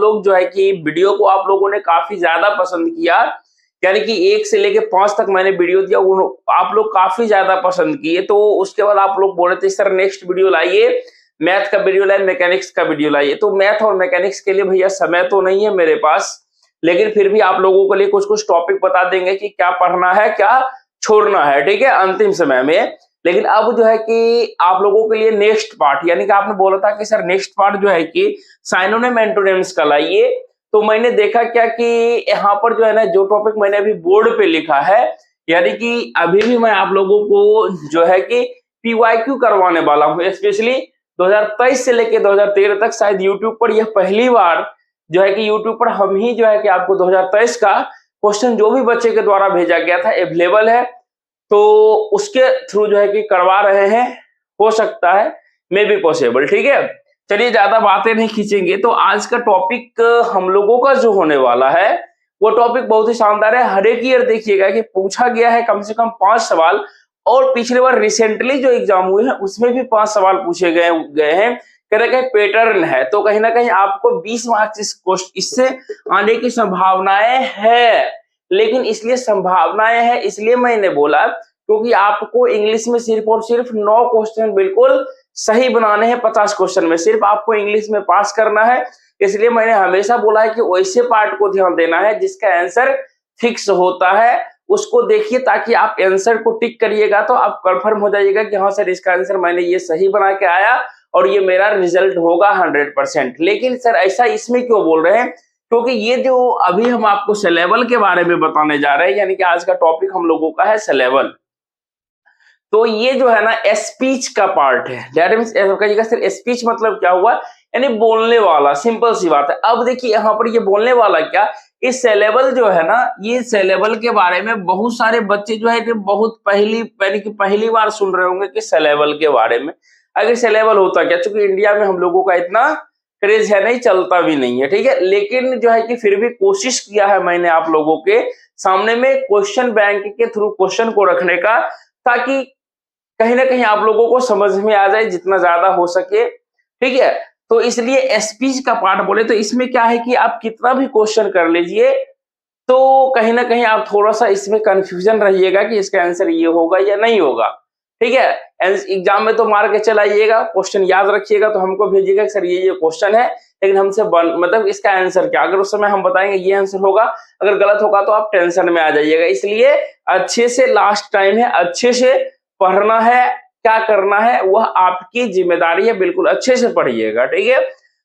लोग जो है कि वीडियो को आप लोगों ने काफी ज्यादा पसंद किया, यानी कि 1 से लेके 5 तक मैंने वीडियो दिया, वो आप लोग काफी ज्यादा पसंद किए। तो उसके बाद आप लोग बोल रहे थे सर नेक्स्ट वीडियो लाइए, मैथ का वीडियो लाइए, मैकेनिक्स का वीडियो लाइए। तो मैथ और मैकेनिक्स के लिए भैया समय तो नहीं है मेरे पास, लेकिन फिर भी आप लोगों के लिए कुछ-कुछ टॉपिक बता देंगे कि क्या पढ़ना है, क्या छोड़ना है, ठीक है? अंतिम समय में। लेकिन अब जो है कि आप लोगों के लिए नेक्स्ट पार्ट, यानी कि आपने बोला था कि सर नेक्स्ट पार्ट जो है कि साइनोनिम एंटोनिम्स का लाइए। तो मैंने देखा क्या कि यहाँ पर जो है ना, जो टॉपिक मैंने अभी बोर्ड पे लिखा है, यानी कि अभी भी मैं आप लोगों को जो है कि पीवाईक्यू करवाने वाला हूँ। स्पेशली 2023 से लेके 2013 तक शायद यूट्यूब पर यह पहली बार जो है कि यूट्यूब पर हम ही जो है कि आपको 2023 का क्वेश्चन जो भी बच्चे के द्वारा भेजा गया था अवेलेबल है, तो उसके थ्रू जो है कि करवा रहे हैं। हो सकता है मे बी पॉसिबल, ठीक है? चलिए ज्यादा बातें नहीं खींचेंगे। तो आज का टॉपिक हम लोगों का जो होने वाला है वो टॉपिक बहुत ही शानदार है। हर एक ईयर देखिएगा कि पूछा गया है कम से कम 5 सवाल, और पिछले बार रिसेंटली जो एग्जाम हुए हैं उसमें भी 5 सवाल पूछे गए हैं। कह रहे हैं पैटर्न है, तो कहीं ना कहीं आपको 20 मार्क्स इससे आने की संभावनाएं है। लेकिन इसलिए संभावनाएं है इसलिए मैंने बोला क्योंकि आपको इंग्लिश में सिर्फ और सिर्फ 9 क्वेश्चन बिल्कुल सही बनाने हैं। 50 क्वेश्चन में सिर्फ आपको इंग्लिश में पास करना है। इसलिए मैंने हमेशा बोला है कि वैसे पार्ट को ध्यान देना है जिसका आंसर फिक्स होता है, उसको देखिए, ताकि आप आंसर को टिक करिएगा तो आप कंफर्म हो जाइएगा कि हाँ सर इसका आंसर मैंने ये सही बना के आया और ये मेरा रिजल्ट होगा 100%। लेकिन सर ऐसा इसमें क्यों बोल रहे हैं? क्योंकि ये जो अभी हम आपको सिलेबल के बारे में बताने जा रहे हैं, यानी कि आज का टॉपिक हम लोगों का है सिलेबल। तो ये जो है ना स्पीच का पार्ट है। दैट मींस कहिएगा सर स्पीच मतलब क्या हुआ, यानी बोलने वाला, सिंपल सी बात है। अब देखिए यहाँ पर ये बोलने वाला क्या, इस सिलेबल जो है ना, ये सिलेबल के बारे में बहुत सारे बच्चे जो है कि बहुत यानी कि पहली बार सुन रहे होंगे कि सिलेबल के बारे में। अगर सिलेबल होता क्या, चूंकि इंडिया में हम लोगों का इतना क्रेज है नहीं, चलता भी नहीं है, ठीक है? लेकिन जो है कि फिर भी कोशिश किया है मैंने आप लोगों के सामने में क्वेश्चन बैंक के थ्रू क्वेश्चन को रखने का, ताकि कहीं ना कहीं आप लोगों को समझ में आ जाए जितना ज्यादा हो सके, ठीक है? तो इसलिए स्पीच का पार्ट बोले तो इसमें क्या है कि आप कितना भी क्वेश्चन कर लीजिए तो कहीं ना कहीं आप थोड़ा सा इसमें कंफ्यूजन रहिएगा कि इसका आंसर ये होगा या नहीं होगा, ठीक है? एग्जाम में तो मार के चलाइएगा, क्वेश्चन याद रखिएगा तो हमको भेजिएगा सर ये क्वेश्चन है, लेकिन हमसे मतलब इसका आंसर क्या, अगर उस समय हम बताएंगे ये आंसर होगा, अगर गलत होगा तो आप टेंशन में आ जाइएगा। इसलिए अच्छे से, लास्ट टाइम है, अच्छे से पढ़ना है। क्या करना है वह आपकी जिम्मेदारी है, बिल्कुल अच्छे से पढ़िएगा, ठीक है?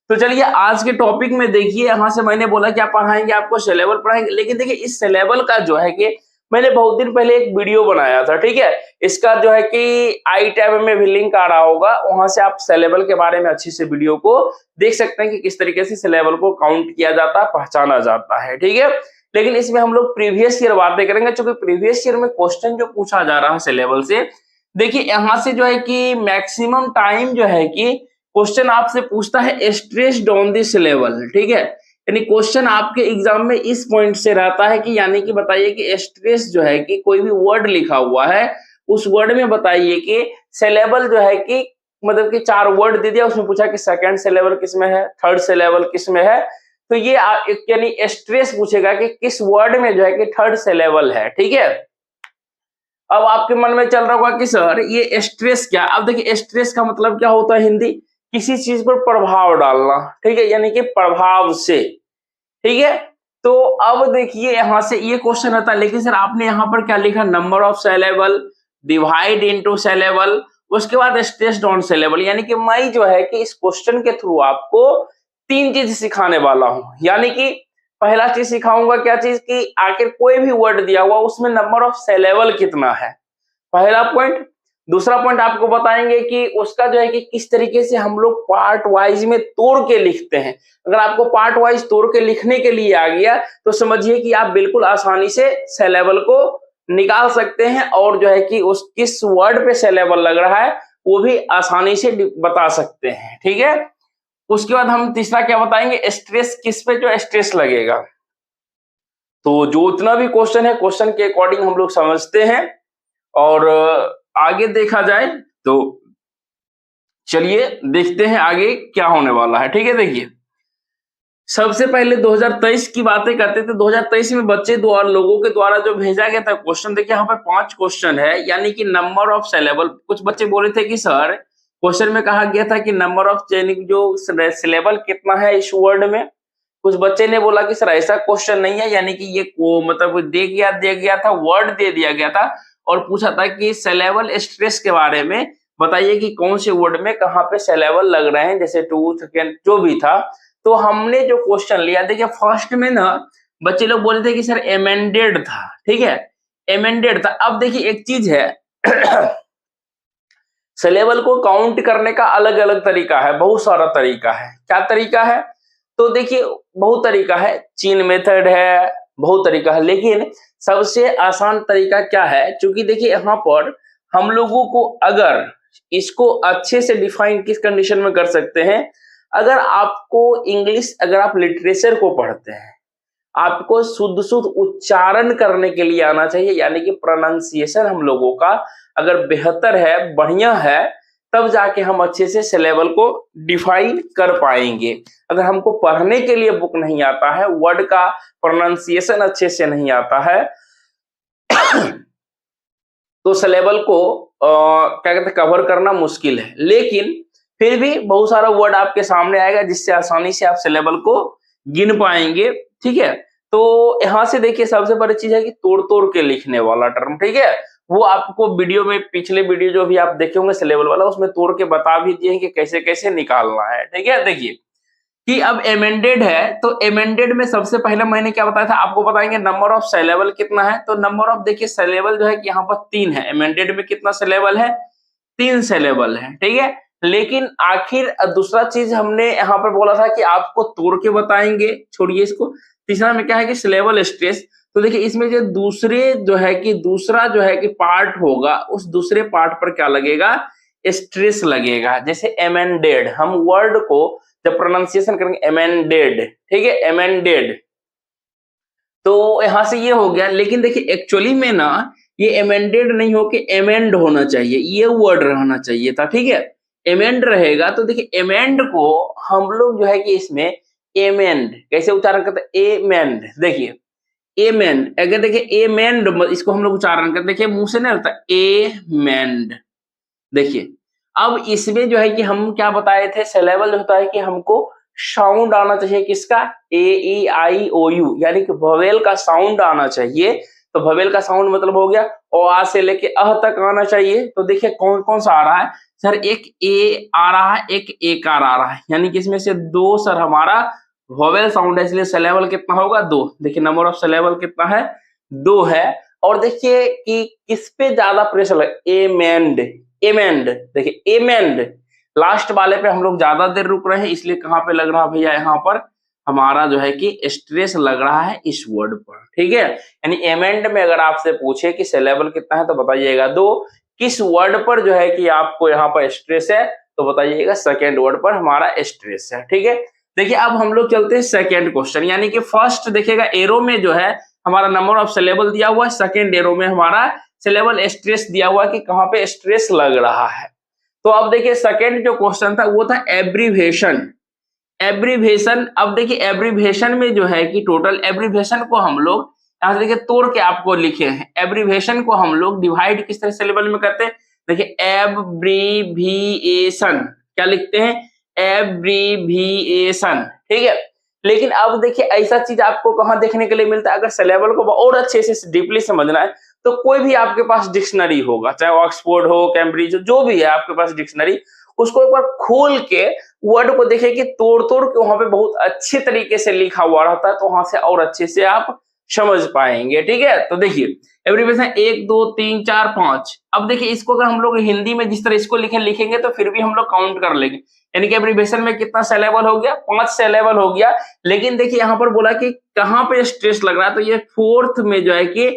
तो चलिए आज के टॉपिक में देखिए, यहाँ से मैंने बोला क्या पढ़ाएंगे, आपको सिलेबल पढ़ाएंगे। लेकिन देखिए इस सिलेबल का जो है कि मैंने बहुत दिन पहले एक वीडियो बनाया था, ठीक है? इसका जो है कि आई टैब में भी लिंक आ रहा होगा, वहां से आप सिलेबल के बारे में अच्छे से वीडियो को देख सकते हैं कि किस तरीके से सिलेबल को काउंट किया जाता है, पहचाना जाता है, ठीक है? लेकिन इसमें हम लोग प्रीवियस ईयर बातें करेंगे, क्योंकि प्रीवियस ईयर में क्वेश्चन जो पूछा जा रहा है सिलेबल से, देखिए यहां से जो है कि मैक्सिमम टाइम जो है कि क्वेश्चन आपसे पूछता है स्ट्रेस्ड ऑन दिस सिलेबल, ठीक है? यानी क्वेश्चन आपके एग्जाम में इस पॉइंट से रहता है कि यानी कि बताइए कि स्ट्रेस जो है कि कोई भी वर्ड लिखा हुआ है उस वर्ड में बताइए कि सिलेबल जो है कि मतलब कि 4 वर्ड दे दिया, उसमें पूछा कि सेकंड सिलेबल किसमें है, थर्ड सिलेबल किसमें है, तो ये यानी स्ट्रेस पूछेगा कि किस वर्ड में जो है कि थर्ड सिलेबल है, ठीक है? अब आपके मन में चल रहा होगा कि सर ये स्ट्रेस क्या, अब देखिए स्ट्रेस का मतलब क्या होता है हिंदी, किसी चीज पर प्रभाव डालना, ठीक है? यानी कि प्रभाव से, ठीक है? तो अब देखिए यहां से ये क्वेश्चन आता है, लेकिन सर आपने यहाँ पर क्या लिखा, number of syllable, divide into syllable, उसके बाद स्ट्रेस्ड ऑन सिलेबल। यानी कि मैं जो है कि इस क्वेश्चन के थ्रू आपको 3 चीज सिखाने वाला हूं। यानी कि पहला चीज सिखाऊंगा, क्या चीज की आखिर कोई भी वर्ड दिया हुआ उसमें नंबर ऑफ सिलेबल कितना है, पहला पॉइंट। दूसरा पॉइंट आपको बताएंगे कि उसका जो है कि किस तरीके से हम लोग पार्ट वाइज में तोड़ के लिखते हैं। अगर आपको पार्ट वाइज तोड़ के लिखने के लिए आ गया तो समझिए कि आप बिल्कुल आसानी से सिलेबल को निकाल सकते हैं, और जो है कि उस किस वर्ड पे सिलेबल लग रहा है वो भी आसानी से बता सकते हैं, ठीक है? उसके बाद हम तीसरा क्या बताएंगे, स्ट्रेस किस पे जो स्ट्रेस लगेगा। तो जो उतना भी क्वेश्चन है क्वेश्चन के अकॉर्डिंग हम लोग समझते हैं, और आगे देखा जाए तो चलिए देखते हैं आगे क्या होने वाला है, ठीक है? देखिए सबसे पहले 2023 की बातें करते थे। 2023 में बच्चे द्वारा लोगों के द्वारा जो भेजा गया था क्वेश्चन, देखिए यहाँ पे 5 क्वेश्चन है, यानी कि नंबर ऑफ सिलेबल। कुछ बच्चे बोले थे कि सर क्वेश्चन में कहा गया था कि नंबर ऑफ यानी जो सिलेबल कितना है इस वर्ड में। कुछ बच्चे ने बोला कि सर ऐसा क्वेश्चन नहीं है, यानी कि ये मतलब दे गया था, वर्ड दे दिया गया था और पूछा था कि सिलेबल स्ट्रेस के बारे में बताइए कि कौन से वर्ड में कहाँ पे सिलेबल लग रहे हैं, जैसे टू सेकेंड जो भी था। तो हमने जो क्वेश्चन लिया, देखिए फर्स्ट में ना बच्चे लोग बोले थे कि सर एमेंडेड था, ठीक है, एमेंडेड था। अब देखिए एक चीज है सिलेबल को काउंट करने का अलग अलग तरीका है, बहुत सारा तरीका है। क्या तरीका है? तो देखिए बहुत तरीका है, चीन मेथड है, बहुत तरीका है, लेकिन सबसे आसान तरीका क्या है? क्योंकि देखिए यहाँ पर हम लोगों को अगर इसको अच्छे से डिफाइन किस कंडीशन में कर सकते हैं, अगर आपको इंग्लिश, अगर आप लिटरेचर को पढ़ते हैं, आपको शुद्ध शुद्ध उच्चारण करने के लिए आना चाहिए, यानी कि प्रोनाउंसिएशन हम लोगों का अगर बेहतर है, बढ़िया है, तब जाके हम अच्छे से सिलेबल को डिफाइन कर पाएंगे। अगर हमको पढ़ने के लिए बुक नहीं आता है, वर्ड का प्रोनाउंसिएशन अच्छे से नहीं आता है तो सिलेबल को क्या कहते हैं, कवर करना मुश्किल है। लेकिन फिर भी बहुत सारा वर्ड आपके सामने आएगा जिससे आसानी से आप सिलेबल को गिन पाएंगे, ठीक है। तो यहां से देखिए सबसे बड़ी चीज है कि तोड़ तोड़ के लिखने वाला टर्म, ठीक है, वो आपको वीडियो में, पिछले वीडियो जो भी आप देखे होंगे सिलेबल वाला, उसमें तोड़ के बता भी दिए कि कैसे कैसे निकालना है, ठीक है। देखिए कि अब एमेंडेड है, तो एमेंडेड में सबसे पहले मैंने क्या बताया था, आपको बताएंगे नंबर ऑफ सिलेबल कितना है। तो नंबर ऑफ देखिए सिलेबल जो है कि यहाँ पर 3 है, एमेंडेड में कितना सिलेबल है? 3 सिलेबल है, ठीक है। लेकिन आखिर दूसरा चीज हमने यहाँ पर बोला था कि आपको तोड़ के बताएंगे, छोड़िए इसको। तीसरा में क्या है कि सिलेबल स्ट्रेस। तो देखिए इसमें जो दूसरा जो है कि पार्ट होगा, उस दूसरे पार्ट पर क्या लगेगा? स्ट्रेस लगेगा। जैसे एमेंडेड, हम वर्ड को जब प्रोनाउंसिएशन करेंगे एमेंडेड, ठीक है, एमेंडेड, तो यहां से ये हो गया। लेकिन देखिए एक्चुअली में ना ये एमेंडेड नहीं हो के एमेंड होना चाहिए, ये वर्ड रहना चाहिए था, ठीक है, एमेंड रहेगा। तो देखिए एमेंड को हम लोग जो है कि इसमें एमेंड कैसे उच्चारण करते हैं? एमेंड, देखिए एमेंड, अगर देखिए एमेंड, इसको हम लोग उच्चारण करते, देखिए मुंह से नहीं होता, एमेंड। देखिए अब इसमें जो है कि हम क्या बताए थे, सिलेबल होता है कि हमको साउंड आना चाहिए, किसका? ए ई आई ओ यू, यानी कि वोवेल का साउंड आना चाहिए। तो वोवेल का साउंड मतलब हो गया ओ आ से लेके अह तक आना चाहिए। तो देखिए कौन कौन सा आ रहा है सर? एक ए आ रहा है, एक एकार आ रहा है, यानी कि इसमें से 2 सर हमारा वोवेल साउंड है, इसलिए सिलेबल कितना होगा? 2। देखिए नंबर ऑफ सिलेबल कितना है? 2 है। और देखिए कि किस पे ज्यादा प्रेशर है? एमेंड, एमेंड, देखिए एमेंड लास्ट वाले पे हम लोग ज्यादा देर रुक रहे हैं, इसलिए कहां पे लग रहा है भैया? यहाँ पर हमारा जो है कि स्ट्रेस लग रहा है इस वर्ड पर, ठीक है। यानी एमेंड में अगर आपसे पूछे कि सिलेबल कितना है तो बताइएगा 2। किस वर्ड पर जो है कि आपको यहाँ पर स्ट्रेस है तो बताइएगा सेकेंड वर्ड पर हमारा स्ट्रेस है, ठीक है। देखिए अब हम लोग चलते हैं सेकेंड क्वेश्चन, यानी कि फर्स्ट देखिएगा एरो में जो है हमारा नंबर ऑफ सिलेबल दिया हुआ है, सेकेंड एरो में हमारा सिलेबल स्ट्रेस दिया हुआ है कि कहां पे स्ट्रेस लग रहा है। तो अब देखिए सेकंड जो क्वेश्चन था वो था एब्रीविएशन, एब्रीविएशन। अब देखिए एब्रीविएशन में जो है कि टोटल एब्रीविएशन को हम लोग यहां से देखिए तोड़ के आपको लिखे हैं। एब्रीविएशन को हम लोग डिवाइड किस तरह सिलेबल में करते हैं? देखिए एब्रीविएशन क्या लिखते हैं? एब्रीविएशन, ठीक है। लेकिन अब देखिए ऐसा चीज आपको कहां देखने के लिए मिलता है? अगर सिलेबल को और अच्छे से डीपली समझना है तो कोई भी आपके पास डिक्शनरी होगा, चाहे ऑक्सफोर्ड हो, कैम्ब्रिज हो, जो भी है आपके पास डिक्शनरी, उसको एक बार खोल के वर्ड को देखिए कि तोड़ तोड़ के वहां पे बहुत अच्छे तरीके से लिखा हुआ रहता है, तो वहां से और अच्छे से आप समझ पाएंगे, ठीक है। तो देखिए एब्रीविएशन 1 2 3 4 5। अब देखिए इसको अगर हम लोग हिंदी में जिस तरह इसको लिखेंगे तो फिर भी हम लोग काउंट कर लेंगे, यानी कि एब्रीविएशन में कितना सिलेबल हो गया? 5 सिलेबल हो गया। लेकिन देखिए यहाँ पर बोला कि कहां पे स्ट्रेस लग रहा है, तो ये फोर्थ में जो है कि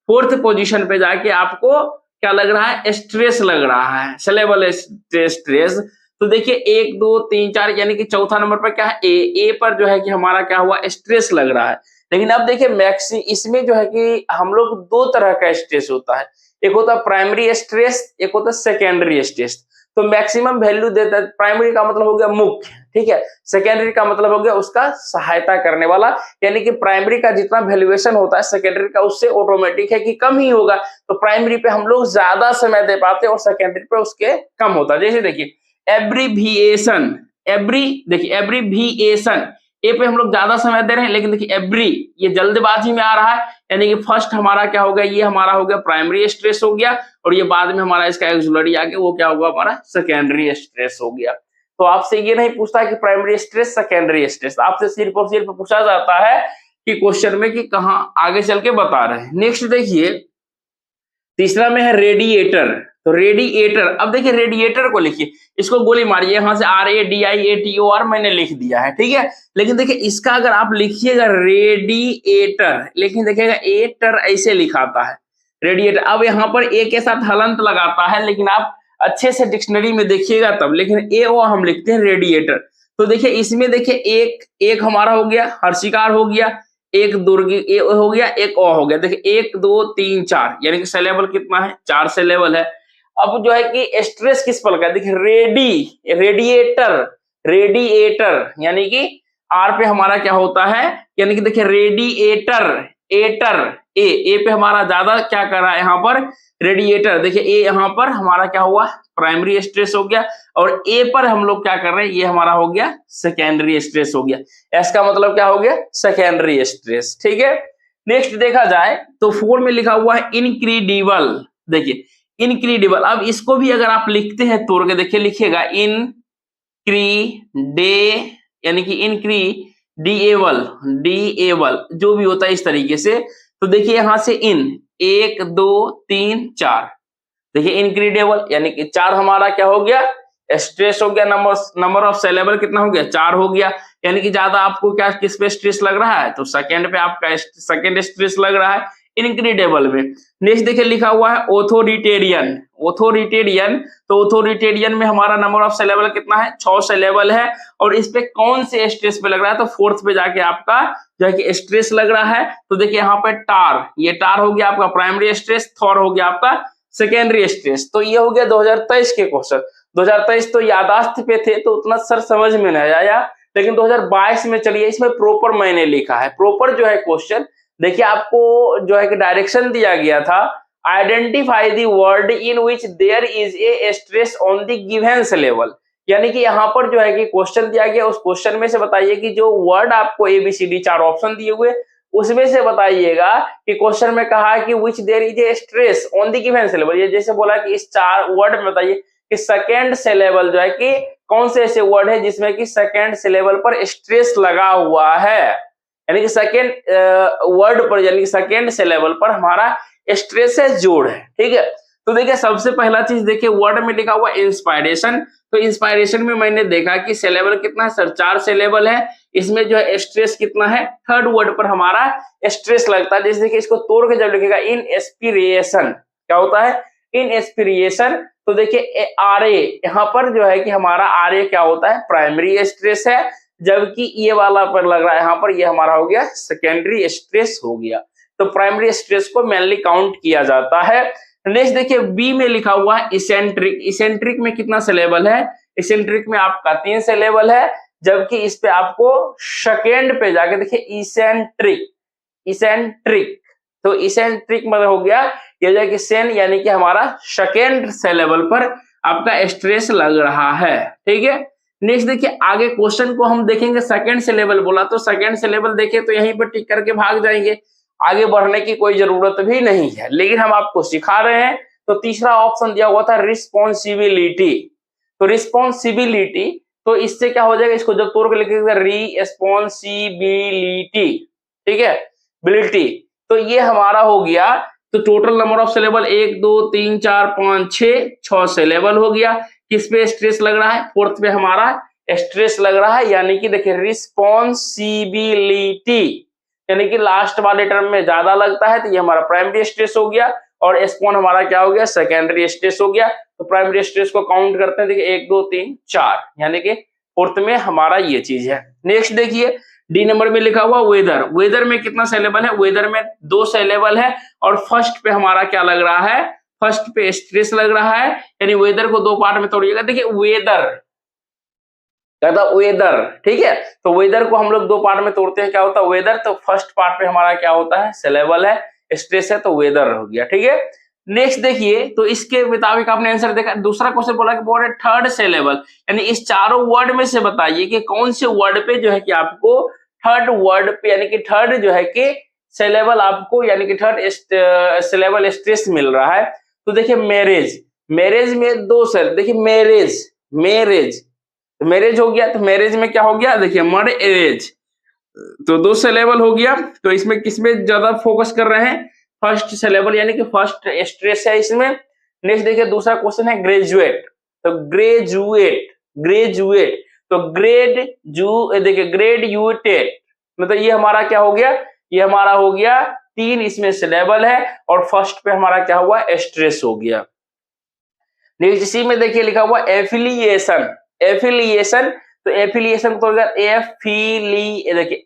फोर्थ पोजीशन पे जाके आपको क्या लग रहा है? स्ट्रेस लग रहा है, सिलेबल स्ट्रेस। तो देखिए 1 2 3 4 यानी कि चौथा नंबर पर क्या है? ए पर जो है कि हमारा क्या हुआ? स्ट्रेस लग रहा है। लेकिन अब देखिए मैक्सी इसमें जो है कि हम लोग 2 तरह का स्ट्रेस होता है, एक होता है प्राइमरी स्ट्रेस, एक होता है सेकेंडरी स्ट्रेस। तो मैक्सिमम वैल्यू देता है। प्राइमरी का मतलब हो गया मुख्य, ठीक है। सेकेंडरी का मतलब हो गया उसका सहायता करने वाला, यानी कि प्राइमरी का जितना वैल्यूएशन होता है सेकेंडरी का उससे ऑटोमेटिक है कि कम ही होगा। तो प्राइमरी पे हम लोग ज्यादा समय दे पाते और सेकेंडरी पे उसके कम होता है। जैसे देखिए एब्रीविएशन, देखिए एब्रीविएशन, ए पे हम लोग ज्यादा समय दे रहे हैं, लेकिन देखिए एवरी ये जल्दबाजी में आ रहा है, यानी कि फर्स्ट हमारा क्या हो गया, ये हमारा हो गया प्राइमरी स्ट्रेस हो गया, और ये बाद में हमारा इसका एक्सिलरी आके वो क्या होगा हमारा सेकेंडरी स्ट्रेस हो गया। तो आपसे ये नहीं पूछता कि प्राइमरी स्ट्रेस सेकेंडरी स्ट्रेस, आपसे सिर्फ और सिर्फ पूछा जाता है कि क्वेश्चन में कि कहाँ आगे चल के बता रहे हैं। नेक्स्ट देखिए तीसरा में है रेडिएटर। तो रेडिएटर, अब देखिए रेडिएटर को लिखिए, इसको गोली मारिए, यहां से RADIATOR मैंने लिख दिया है, ठीक है। लेकिन देखिए इसका अगर आप लिखिएगा रेडिएटर, लेकिन देखिएगा एटर ऐसे लिखाता है रेडिएटर। अब यहाँ पर ए के साथ हलंत लगाता है, लेकिन आप अच्छे से डिक्शनरी में देखिएगा तब, लेकिन ए ओ हम लिखते हैं रेडिएटर। तो देखिए इसमें देखिए एक हमारा हो गया हर्षिकार हो गया, एक दुर्गी ए हो गया, एक ओ हो गया। देखिए 1 2 3 4, यानी कि सिलेबल कितना है, 4 सिलेबल है। अब जो है कि स्ट्रेस किस पर का, देखिए रेडिएटर यानी कि आर पे हमारा क्या होता है, यानी कि देखिए रेडिएटर ए पे हमारा ज्यादा क्या कर रहा है यहाँ पर रेडिएटर। देखिए ए यहाँ पर हमारा क्या हुआ प्राइमरी स्ट्रेस हो गया, और ए पर हम लोग क्या कर रहे हैं, ये हमारा हो गया सेकेंडरी स्ट्रेस हो गया। एस का मतलब क्या हो गया सेकेंडरी स्ट्रेस, ठीक है। नेक्स्ट देखा जाए तो 4 में लिखा हुआ है इनक्रीडिबल। देखिए इनक्रीडिबल, अब इसको भी अगर आप लिखते हैं तोड़ के देखिए, लिखिएगा यानी कि डीएबल जो भी होता है इस तरीके से। तो देखिए यहां से 1 2 3 4, देखिए इनक्रीडिबल यानी कि 4 हमारा क्या हो गया स्ट्रेस हो गया, नंबर ऑफ सिलेबल कितना हो गया 4 हो गया, यानी कि ज्यादा आपको क्या किस पे स्ट्रेस लग रहा है, तो सेकंड पे आपका सेकंड स्ट्रेस लग रहा है इनक्रीडिबल में। नेक्स्ट देखिए लिखा हुआ है ऑथोरिटेरियन। तो ऑथोरिटेरियन में हमारा नंबर ऑफ सिलेबल कितना है 6 सिलेबल है, और इस पे कौन से स्ट्रेस पे लग रहा है, तो फोर्थ पे जाके आपका जो है कि स्ट्रेस लग रहा है। तो देखिए यहाँ पे ये टार हो गया आपका प्राइमरी स्ट्रेस, थॉर हो गया आपका सेकेंडरी स्ट्रेस। तो ये हो गया 2023 के क्वेश्चन। 2023 तो यादाश्त पे थे तो उतना सर समझ में नहीं आया, लेकिन 2022 में चलिए इसमें प्रॉपर मैंने लिखा है, प्रॉपर जो है क्वेश्चन। देखिए आपको जो है कि डायरेक्शन दिया गया था, identify the word in which there is a stress on the given syllable, यानी कि यहाँ पर जो है कि क्वेश्चन दिया गया, उस क्वेश्चन में से बताइए कि जो वर्ड आपको ABCD 4 ऑप्शन दिए हुए उसमें से बताइएगा कि क्वेश्चन में कहा है कि which there is a stress on the given syllable. ये जैसे बोला कि इस 4 वर्ड में बताइए कि सेकेंड सिलेबल जो है कि कौन से ऐसे वर्ड है जिसमें कि सेकेंड सिलेबल पर स्ट्रेस लगा हुआ है, यानी कि सेकेंड वर्ड पर यानी कि सेकेंड सिलेबल पर हमारा स्ट्रेस है जोड़ है, ठीक है। तो देखिए सबसे पहला चीज देखिए वर्ड में लिखा हुआ इंस्पायरेशन। तो इंस्पायरेशन में मैंने देखा कि सिलेबल कितना है सर 4 सिलेबल है, इसमें जो है स्ट्रेस कितना है, थर्ड वर्ड पर हमारा स्ट्रेस लगता है। जैसे देखिए इसको तोड़ के जब लिखेगा इंस्पिरेशन, क्या होता है इंस्पिरेशन, तो देखिए RA यहाँ पर जो है कि हमारा RA क्या होता है प्राइमरी स्ट्रेस है, जबकि ये वाला पर लग रहा है यहाँ पर ये हमारा हो गया सेकेंडरी स्ट्रेस हो गया। तो प्राइमरी स्ट्रेस को मेनली काउंट किया जाता है। नेक्स्ट देखिए बी में लिखा हुआ है इसेंट्रिक में कितना सिलेबल है, इसेंट्रिक में आपका 3 सिलेबल है, जबकि इस पे आपको सेकेंड पे जाके देखिए इसेंट्रिक तो इसेंट्रिक मतलब हो गया ये जो कि सेन यानी कि हमारा सेकेंड सिलेबल पर आपका स्ट्रेस लग रहा है, ठीक है। नेक्स्ट देखिए आगे क्वेश्चन को हम देखेंगे, सेकंड सिलेबल बोला तो सेकंड सिलेबल देखे तो यहीं पर टिक करके भाग जाएंगे, आगे बढ़ने की कोई जरूरत भी नहीं है, लेकिन हम आपको सिखा रहे हैं। तो तीसरा ऑप्शन दिया हुआ था रिस्पॉन्सिबिलिटी। तो रिस्पॉन्सिबिलिटी तो इससे क्या हो जाएगा, इसको जब तोड़ के लिखेगा रिस्पॉन्सिबिलिटी, ठीक है बिलिटी, तो ये हमारा हो गया। तो total number of syllable 1 2 3 4 5 6 syllable हो गया। किस पे स्ट्रेस लग रहा है, फोर्थ पे हमारा स्ट्रेस लग रहा है, यानी कि देखिए रिस्पॉन्सिबिलिटी यानी कि लास्ट वाले टर्म में ज्यादा लगता है, तो ये हमारा प्राइमरी स्ट्रेस हो गया, और एस्पॉन हमारा क्या हो गया सेकेंडरी स्ट्रेस हो गया। तो प्राइमरी स्ट्रेस को काउंट करते हैं, देखिए 1 2 3 4, यानी कि फोर्थ में हमारा ये चीज है। नेक्स्ट देखिए डी नंबर में लिखा हुआ वेदर में कितना सिलेबल है, वेदर में 2 सिलेबल है, और फर्स्ट पे हमारा क्या लग रहा है, फर्स्ट पे स्ट्रेस लग रहा है, यानी वेदर को दो पार्ट में तोड़िएगा। देखिए वेदर, कहता वेदर, ठीक है, तो वेदर को हम लोग दो पार्ट में तोड़ते हैं, क्या होता है वेदर, तो फर्स्ट पार्ट पे हमारा क्या होता है सिलेबल है, स्ट्रेस है, तो वेदर हो गया, ठीक है। नेक्स्ट देखिए, तो इसके मुताबिक आपने आंसर देखा। दूसरा क्वेश्चन बोला कि बोर्ड थर्ड सिलेबल, यानी इस चारों वर्ड में से बताइए कि कौन से वर्ड पे जो है कि आपको थर्ड वर्ड पे यानी कि थर्ड जो है कि सिलेबल आपको यानी कि थर्ड सिलेबल स्ट्रेस मिल रहा है। तो देखिए मैरिज, मैरिज में दो सेल, देखिए मैरिज, मैरिज, मैरिज हो गया, तो मैरिज में क्या हो गया, देखिए मर्एज, तो दो सिलेबल हो गया। तो इसमें किसमें ज्यादा फोकस कर रहे हैं, फर्स्ट सिलेबल यानी कि फर्स्ट स्ट्रेस है इसमें। नेक्स्ट देखिए दूसरा क्वेश्चन है ग्रेजुएट, तो ग्रेजुएट, ग्रेजुएट, तो ग्रेड जू, देखिए ग्रेजुएटेड, मतलब ये हमारा क्या हो गया, ये हमारा हो गया तीन इसमें सिलेबल है और फर्स्ट पे हमारा क्या हुआ स्ट्रेस हो गया। नेक्स्ट इसी में देखिए लिखा हुआ एफिलिएशन, एफिलिएशन, तो एफिलिएशन को देखिए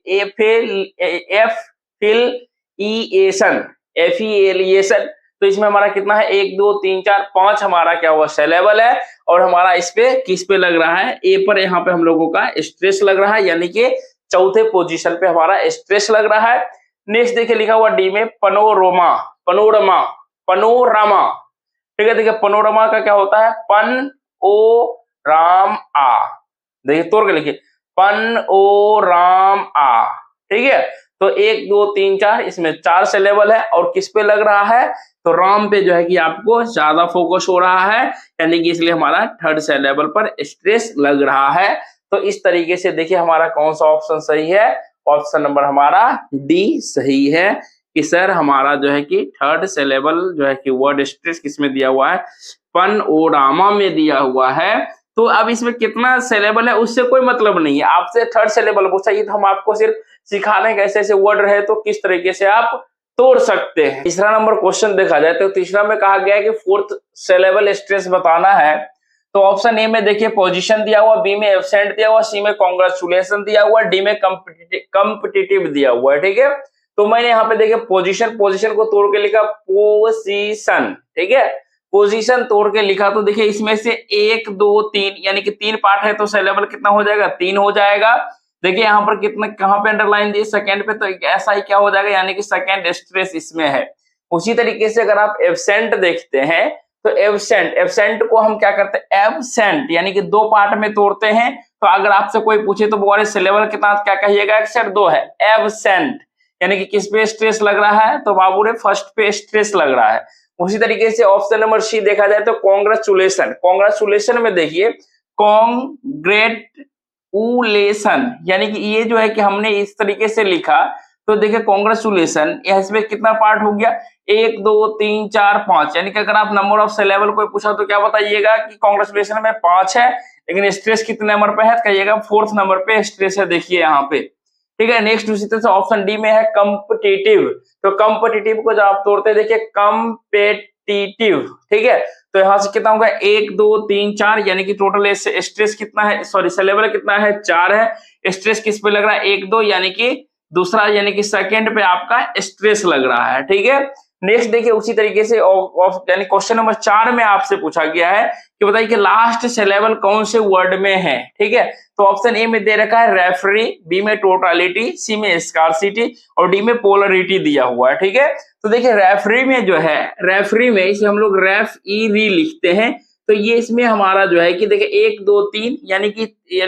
एफिलिएशन, एफिलिएशन, तो इसमें हमारा कितना है 1 2 3 4 5 हमारा क्या हुआ सिलेबल है और हमारा इस पे किस पे लग रहा है, ए पर यहाँ पे हम लोगों का स्ट्रेस लग रहा है, यानी कि चौथे पोजीशन पे हमारा स्ट्रेस लग रहा है। नेक्स्ट देखिए लिखा हुआ डी में पनोरमा, पनोरमा, पनोरमा, ठीक है। देखिए पनोरमा का क्या होता है, पन ओ राम आ, देखिए तोड़ के लिखिए पन ओ राम आ, ठीक है। तो 1 2 3 4 इसमें 4 सिलेबल है और किस पे लग रहा है, तो राम पे जो है कि आपको ज्यादा फोकस हो रहा है, यानी कि इसलिए हमारा थर्ड सिलेबल पर स्ट्रेस लग रहा है। तो इस तरीके से देखिए हमारा कौन सा ऑप्शन सही है, ऑप्शन नंबर हमारा डी सही है कि सर हमारा जो है कि थर्ड सिलेबल जो है कि वर्ड स्ट्रेस किसमें दिया हुआ है, पनोरामा में दिया हुआ है। तो अब इसमें कितना सिलेबल है उससे कोई मतलब नहीं है, आपसे थर्ड सिलेबल पूछा, ये तो हम आपको सिर्फ सिखाने के ऐसे ऐसे वर्ड रहे तो किस तरीके से आप तोड़ सकते हैं। तीसरा नंबर क्वेश्चन देखा जाए तो तीसरा में कहा गया है कि फोर्थ सिलेबल स्ट्रेस बताना है। तो ऑप्शन ए में देखिए पोजीशन दिया हुआ, बी में एब्सेंट दिया हुआ, सी में कांग्रेचुलेशन दिया हुआ, डी में कॉम्पिटिटिव दिया हुआ है, ठीक है। तो मैंने यहाँ पे देखिए पोजीशन, पोजीशन को तोड़ के लिखा पोजीशन, ठीक है, पोजीशन तोड़ के लिखा। तो देखिए इसमें से 1 2 3 यानी कि 3 पार्ट है, तो सिलेबल कितना हो जाएगा 3 हो जाएगा। देखिए यहाँ पर कितना कहाँ पे अंडरलाइन दी, सेकंड पे, तो ऐसा ही क्या हो जाएगा, यानी कि सेकंड स्ट्रेस इसमें है। उसी तरीके से अगर आप एब्सेंट देखते हैं तो एब्सेंट, एब्सेंट को हम क्या करते हैं एब्सेंट यानी कि 2 पार्ट में तोड़ते हैं। तो अगर आपसे कोई पूछे तो बोले सिलेबल कितना, क्या कहिएगा सर 2 है। एब्सेंट यानी कि किस पे स्ट्रेस लग रहा है, तो बाबू रे फर्स्ट पे स्ट्रेस लग रहा है। उसी तरीके से ऑप्शन नंबर सी देखा जाए तो कांग्रेचुलेशन, कांग्रेचुलेशन में देखिए कांग्रेचुलेशन यानी कि ये जो है कि हमने इस तरीके से लिखा, तो देखिए कांग्रेचुलेशन इसमें कितना पार्ट हो गया 1 2 3 4 5, यानी कि अगर आप नंबर ऑफ सिलेबल कोई पूछा तो क्या बताइएगा कि कांग्रेचुलेशन में 5 है, लेकिन स्ट्रेस कितने नंबर पे है, कहिएगा 4th नंबर पे स्ट्रेस है, देखिए यहाँ पे, ठीक है। नेक्स्ट उसी तरह से ऑप्शन डी में है कॉम्पिटिटिव, तो कॉम्पिटिटिव को जब आप तोड़ते हैं देखिए कॉम्पिटिटिव, ठीक है। तो यहाँ से कितना होगा 1 2 3 4 यानी कि टोटल स्ट्रेस कितना है, सॉरी सिलेबल कितना है 4 है, स्ट्रेस किस पे लग रहा है 1 2 यानी कि दूसरा यानी कि सेकंड पे आपका स्ट्रेस लग रहा है, ठीक है। नेक्स्ट देखिए उसी तरीके से यानी क्वेश्चन नंबर 4 में आपसे पूछा गया है कि बताइए कि लास्ट सिलेबल कौन से वर्ड में है, ठीक है। तो ऑप्शन ए में दे रखा है रेफरी, बी में टोटलिटी, सी में स्कार्सिटी और डी में पोलरिटी दिया हुआ है, ठीक है। तो देखिए रेफरी में जो है, रेफरी में इसे हम लोग रेफ ई री लिखते हैं, तो ये इसमें हमारा जो है कि देखिए 1 2 3 यानी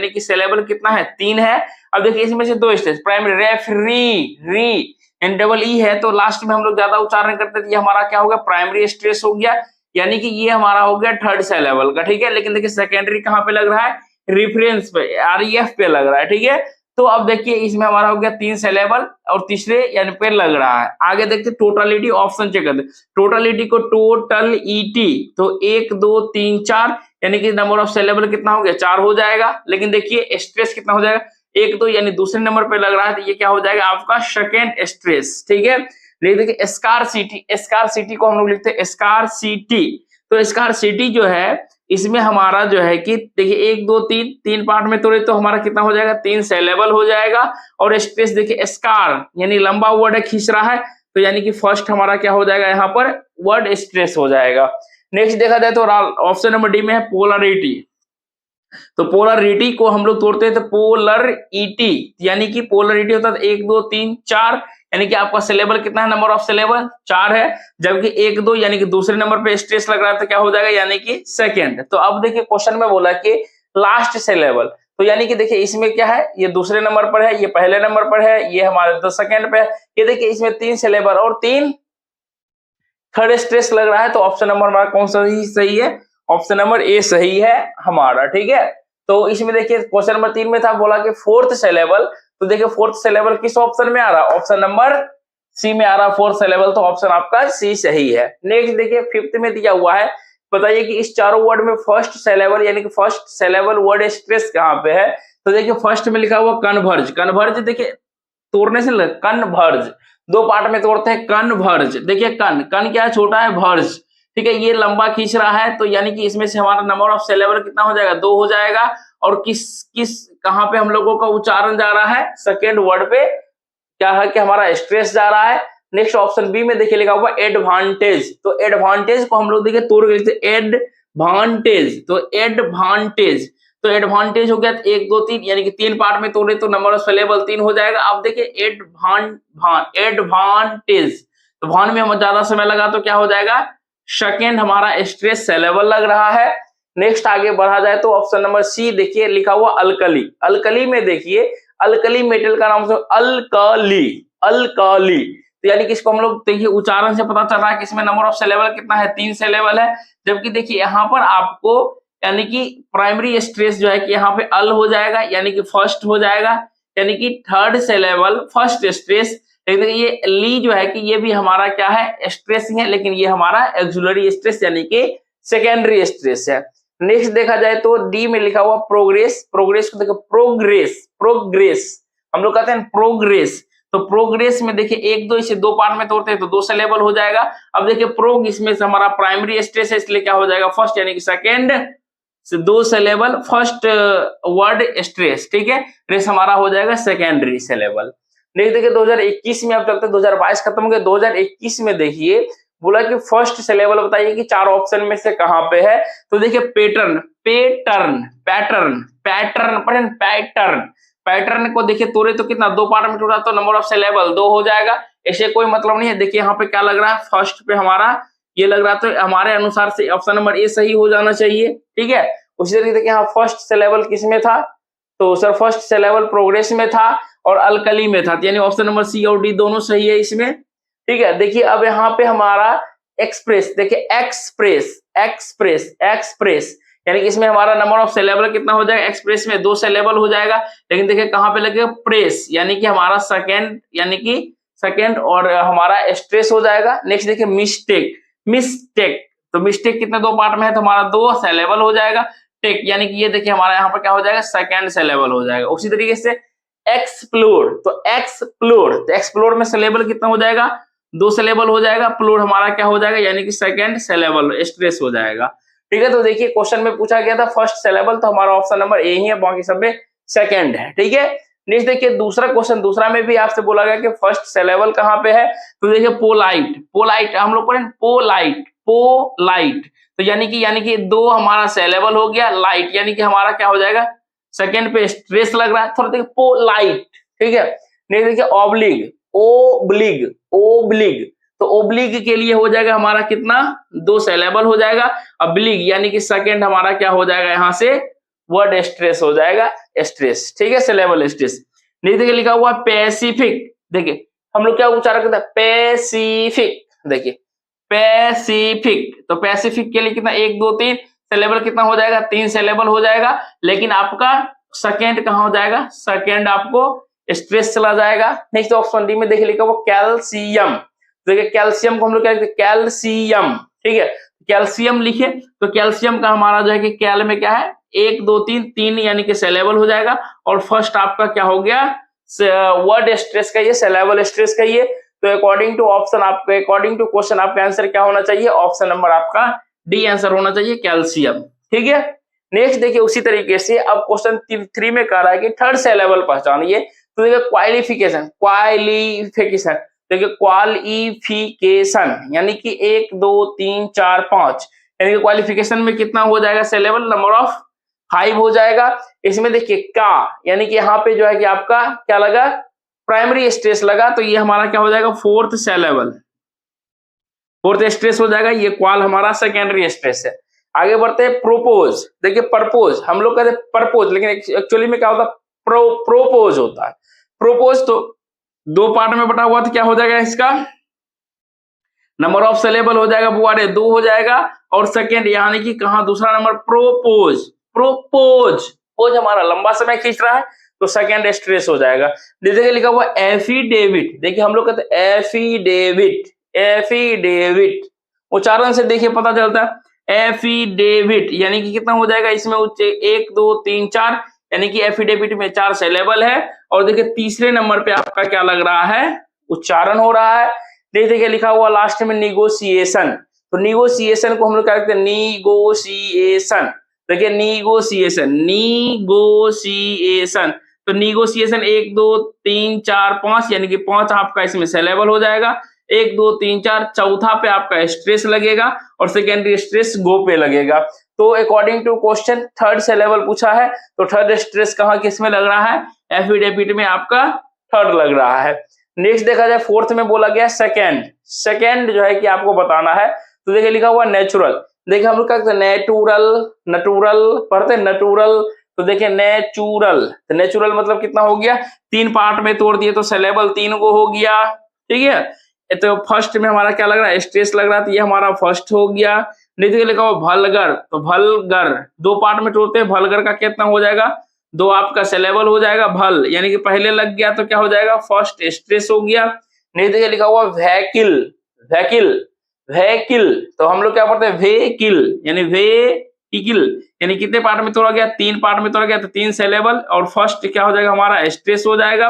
कि सिलेबल कितना है 3 है। अब देखिए इसमें से 2 स्टेज प्राइमरी रेफरी री एंड डबल ई है, तो लास्ट में हम लोग ज्यादा उच्चारण करते थे, ये हमारा क्या हो गया प्राइमरी स्ट्रेस हो गया, यानी कि ये हमारा हो गया थर्ड सिलेबल का, ठीक है। लेकिन देखिए सेकेंडरी कहाँ पे लग रहा है, रेफरेंस पे आरईएफ पे लग रहा है, ठीक है। तो अब देखिए इसमें हमारा हो गया 3 सिलेबल और तीसरे यानी पे लग रहा है। आगे देखते टोटलिटी ऑप्शन चेक करते, टोटलिटी को टोटल ईटी, तो 1 2 3 4 यानी कि नंबर ऑफ सिलेबल कितना हो गया 4 हो जाएगा, लेकिन देखिए स्ट्रेस कितना हो जाएगा 1 2 यानी दूसरे नंबर पे लग रहा है, तो ये क्या हो जाएगा आपका सेकेंड स्ट्रेस, ठीक है। देखिए स्कार्सिटी, स्कार्सिटी को हम लोग लिखते हैं स्कार्सिटी, तो स्कार्सिटी जो है इसमें हमारा जो है कि देखिए 1 2 3 3 पार्ट में तोड़े तो हमारा कितना हो जाएगा 3 सिलेबल हो जाएगा। और स्ट्रेस देखिए स्कार यानी लंबा वर्ड है खींच रहा है, तो यानी कि फर्स्ट हमारा क्या हो जाएगा यहाँ पर वर्ड स्ट्रेस हो जाएगा। नेक्स्ट देखा जाए तो ऑप्शन नंबर डी में है पोलरिटी। तो पोलरिटी को हम लोग तोड़ते हैं तो पोलर ईटी, यानी कि पोलरिटी होता है 1 2 3 4, यानी कि आपका सिलेबल कितना है, नंबर ऑफ सिलेबल 4 है, जबकि 1 2 यानी कि दूसरे नंबर पे स्ट्रेस लग रहा है तो क्या हो जाएगा, यानी कि सेकंड। तो अब देखिए क्वेश्चन में बोला कि लास्ट सिलेबल, तो यानी कि देखिए इसमें क्या है, ये दूसरे नंबर पर है, ये पहले नंबर पर है, ये हमारे तो सेकंड पे है। ये देखिए इसमें 3 सिलेबल और 3 थर्ड स्ट्रेस लग रहा है, तो ऑप्शन नंबर हमारा कौन सा सही है, ऑप्शन नंबर ए सही है हमारा। ठीक है, तो इसमें देखिए क्वेश्चन नंबर 3 में था बोला कि फोर्थ सिलेबल, तो देखिए फोर्थ सिलेबल किस ऑप्शन में आ रहा है, ऑप्शन नंबर सी में आ रहा है फोर्थ सिलेबल, तो ऑप्शन आपका सी सही है। नेक्स्ट देखिए फिफ्थ में दिया हुआ है, बताइए कि इस चारों वर्ड में फर्स्ट सिलेबल यानी कि फर्स्ट सिलेबल वर्ड स्ट्रेस कहाँ पे है। तो देखिए फर्स्ट में लिखा हुआ कन्वर्ज, कन्वर्ज देखिए तोड़ने से कन्वर्ज, दो पार्ट में तोड़ते हैं कन्वर्ज। देखिए कन कन क्या है, छोटा है, वर्ज ठीक है, ये लंबा खींच रहा है, तो यानी कि इसमें से हमारा नंबर ऑफ सिलेबल कितना हो जाएगा, 2 हो जाएगा। और किस किस कहां पे हम लोगों का उच्चारण जा रहा है, सेकेंड वर्ड पे क्या है कि हमारा स्ट्रेस जा रहा है। नेक्स्ट ऑप्शन बी में देखिए लिखा हुआ एडवांटेज, तो एडवांटेज को हम लोग देखिए तोड़ के लिखते एडवांटेज, तो एडवांटेज, तो एडवांटेज हो गया 1 2 3, यानी कि 3 पार्ट में तोड़े तो नंबर ऑफ सिलेबल 3 हो जाएगा। अब देखिए एडवांटेज, तो भान में हम ज्यादा समय लगा तो क्या हो जाएगा, सेकेंड हमारा स्ट्रेस सिलेबल लग रहा है। नेक्स्ट आगे बढ़ा जाए तो ऑप्शन नंबर सी देखिए लिखा हुआ अल्कली, अल्कली में देखिए अल्कली मेटल का नाम से अल्कली, अल्कली, तो यानी कि इसको हम लोग देखिए उच्चारण से पता चल रहा है कि इसमें नंबर ऑफ सिलेबल कितना है, 3 सिलेबल है। जबकि देखिए यहाँ पर आपको यानी कि प्राइमरी स्ट्रेस जो है कि यहाँ पे अल हो जाएगा, यानी कि फर्स्ट हो जाएगा, यानी कि थर्ड सिलेबल फर्स्ट स्ट्रेस। लेकिन ये ली जो है कि ये भी हमारा क्या है, स्ट्रेस ही है, लेकिन ये हमारा एक्सुलरी स्ट्रेस यानी कि सेकेंडरी स्ट्रेस है। नेक्स्ट देखा जाए तो डी में लिखा हुआ प्रोग्रेस, प्रोग्रेस को देखो प्रोग्रेस, प्रोग्रेस हम लोग कहते हैं प्रोग्रेस, तो प्रोग्रेस में देखिए 1 2 इसे 2 पार्ट में तोड़ते हैं तो 2 सिलेबल हो जाएगा। अब देखिए प्रोग इसमें से हमारा प्राइमरी स्ट्रेस है, इसलिए क्या हो जाएगा, फर्स्ट यानी कि सेकेंड से 2 सिलेबल फर्स्ट वर्ड स्ट्रेस, ठीक है, रेस हमारा हो जाएगा सेकेंडरी सिलेबल। नेक्स्ट देखिए 2021 में, अब चलते हैं 2022 खत्म हो गया, 2021 में देखिए बोला कि फर्स्ट सिलेबल बताइए कि 4 ऑप्शन में से कहां पे है। तो देखिए pattern, pattern, pattern, pattern, pattern, pattern को देखिए तोड़े तो कितना, 2 पार्ट में टूटा तो नंबर ऑफ सिलेबल 2 हो जाएगा, ऐसे कोई मतलब नहीं है। देखिए यहाँ पे क्या लग रहा है, फर्स्ट पे हमारा ये लग रहा है, तो हमारे अनुसार से ऑप्शन नंबर ए सही हो जाना चाहिए। ठीक है, उसी तरीके देखिए यहाँ फर्स्ट सिलेबल किस में था, तो सर फर्स्ट सिलेबल प्रोग्रेस में था और अल्कली में था, यानी ऑप्शन नंबर सी और डी दोनों सही है इसमें। ठीक है, देखिए अब यहाँ पे हमारा एक्सप्रेस, देखिए एक्सप्रेस, एक्सप्रेस, एक्सप्रेस, यानी कि इसमें हमारा नंबर ऑफ सिलेबल कितना हो जाएगा, एक्सप्रेस में 2 सिलेबल हो जाएगा, लेकिन देखिए कहां पे लगेगा, प्रेस, यानी कि हमारा सेकेंड, यानी कि सेकेंड और हमारा स्ट्रेस हो जाएगा। नेक्स्ट देखिए मिस्टेक, मिस्टेक, तो मिस्टेक कितने 2 पार्ट में है, तो हमारा 2 सिलेबल हो जाएगा। टेक यानी कि ये देखिए हमारा यहाँ पर क्या हो जाएगा, सेकेंड सिलेबल हो जाएगा। उसी तरीके से एक्सप्लोर, तो एक्सप्लोर, तो एक्सप्लोर में सिलेबल कितना हो जाएगा, 2 सिलेबल हो जाएगा, प्लोर हमारा क्या हो जाएगा, यानी कि सेकेंड सिलेबल स्ट्रेस हो जाएगा। ठीक है, तो देखिए क्वेश्चन में पूछा गया था फर्स्ट सिलेबल, तो हमारा ऑप्शन नंबर ए ही है, बाकी सब में सेकेंड है। ठीक है, नेक्स्ट देखिए दूसरा क्वेश्चन, दूसरा में भी आपसे बोला गया कि फर्स्ट सिलेबल कहाँ पे है। तो देखिए पोलाइट, पोलाइट हम लोग पढ़े पोलाइट, पोलाइट, तो यानी कि 2 हमारा सिलेबल हो गया, लाइट यानी कि हमारा क्या हो जाएगा, सेकेंड पे स्ट्रेस लग रहा है, थोड़ा देखिए पोलाइट। ठीक है, नेक्स्ट देखिए ऑब्लिग, ओब्लिग, ओब्लिग, तो ओब्लिग के लिए हो जाएगा हमारा कितना, 2 सिलेबल हो जाएगा। ऑब्लिग यानी कि सेकेंड हमारा क्या हो जाएगा, यहाँ से वर्ड स्ट्रेस हो जाएगा, स्ट्रेस। ठीक है, सिलेबल स्ट्रेस। नेक्स्ट देखिए लिखा हुआ पैसिफिक, देखिए हम लोग क्या उच्चारण करते हैं, पैसिफिक, देखिए पैसिफिक, तो पैसिफिक के लिए कितना 1 2 3 सिलेबल कितना हो जाएगा, 3 सिलेबल हो जाएगा, लेकिन आपका सेकेंड कहाँ हो जाएगा, सेकेंड आपको स्ट्रेस चला जाएगा। नेक्स्ट ऑप्शन डी में देखिए लिखा हुआ कैल्शियम, देखिए कैल्शियम को हम लोग क्या लिखते हैं, कैल्शियम। ठीक है, कैल्शियम लिखे तो कैल्शियम का हमारा जो है कि कैल में क्या है, 1 2 3 3 यानी कि सिलेबल हो जाएगा, और फर्स्ट आपका क्या हो गया, वर्ड स्ट्रेस का ये सिलेबल स्ट्रेस का ये। तो अकॉर्डिंग टू ऑप्शन आपका, अकॉर्डिंग टू क्वेश्चन आपका आंसर क्या होना चाहिए, ऑप्शन नंबर आपका डी आंसर होना चाहिए, कैल्शियम। ठीक है, नेक्स्ट देखिए उसी तरीके से अब क्वेश्चन 3 में कह रहा है कि थर्ड सिलेबल पहचानिए। तो देखिए क्वालिफिकेशन, क्वालिफिकेशन, देखिए क्वालिफिकेशन यानी कि 1 2 3 4 5 यानी कि क्वालिफिकेशन में कितना हो जाएगा सिलेबल, नंबर ऑफ 5 हो जाएगा। इसमें देखिए का यानी कि यहाँ पे जो है कि आपका क्या लगा, प्राइमरी स्ट्रेस लगा, तो ये हमारा क्या हो जाएगा, फोर्थ सिलेबल, फोर्थ स्ट्रेस हो जाएगा। ये क्वाल हमारा सेकेंडरी स्ट्रेस है। आगे बढ़ते हैं प्रोपोज। देखिए परपोज हम लोग कहते हैं परपोज, लेकिन एक्चुअली में क्या होता है, प्रोपोज होता है। प्रोपोज तो दो पार्ट में बटा हुआ, तो क्या हो जाएगा इसका, नंबर ऑफ सिलेबल हो जाएगा बुआरे 2 हो जाएगा, और सेकेंड यानी कि कहा दूसरा नंबर प्रोपोज, प्रोपोज पोज हमारा लंबा समय खींच रहा है तो सेकेंड स्ट्रेस हो जाएगा। देखिए लिखा हुआ एफिडेविट, देखिए हम लोग कहते हैं एफिडेविट, एफिडेविट उच्चारण से देखिए पता चलता है एफिडेविट यानी कि कितना हो जाएगा इसमें 1 2 3 4 यानी कि एफिडेविट में 4 सिलेबल है। और देखिए तीसरे नंबर पे आपका क्या लग रहा है, उच्चारण हो रहा है। देखिए लिखा हुआ लास्ट में निगोशिएशन, तो निगोशिएशन को हम लोग क्या कहते हैं, निगोशिएशन। देखिए निगोशिएशन, निगोशिएशन, तो निगोशिएशन 1 2 3 4 5 यानी कि 5 आपका इसमें सिलेबल हो जाएगा। 1 2 3 4 चौथा पे आपका स्ट्रेस लगेगा और सेकेंडरी स्ट्रेस गो पे लगेगा। तो according to question third syllable पूछा है, तो थर्ड स्ट्रेस कहाँ किस में लग रहा है, एफिडेविट में आपका थर्ड लग रहा है। नेक्स्ट देखा जाए फोर्थ में बोला गया सेकेंड, सेकेंड जो है कि आपको बताना है, तो देखिए लिखा हुआ नेचुरल। देखिए हम लोग क्या कहते हैं नेचुरल, नटुरल पढ़ते हैं नटुरल, तो देखिए नेचुरल, तो नेचुरल मतलब कितना हो गया, 3 पार्ट में तोड़ दिए तो सिलेबल 3 को हो गया, ठीक है। तो फर्स्ट में हमारा क्या लग रहा है, स्ट्रेस लग रहा है, तो ये हमारा फर्स्ट हो गया। नहीं लिखा हुआ भलगर, तो भलगर 2 पार्ट में तोड़ते हैं, भलगर का कितना हो जाएगा, 2 आपका सिलेबल हो जाएगा, भल यानी कि पहले लग गया तो क्या हो जाएगा, फर्स्ट स्ट्रेस हो गया। नहीं देखिए लिखा हुआ व्हीकल, व्हीकल, व्हीकल, तो हम लोग क्या पढ़ते हैं व्हीकल यानी व्हीकल यानी कितने पार्ट में तोड़ा गया, 3 पार्ट में तोड़ा गया, तो 3 सिलेबल और फर्स्ट क्या हो जाएगा हमारा स्ट्रेस हो जाएगा।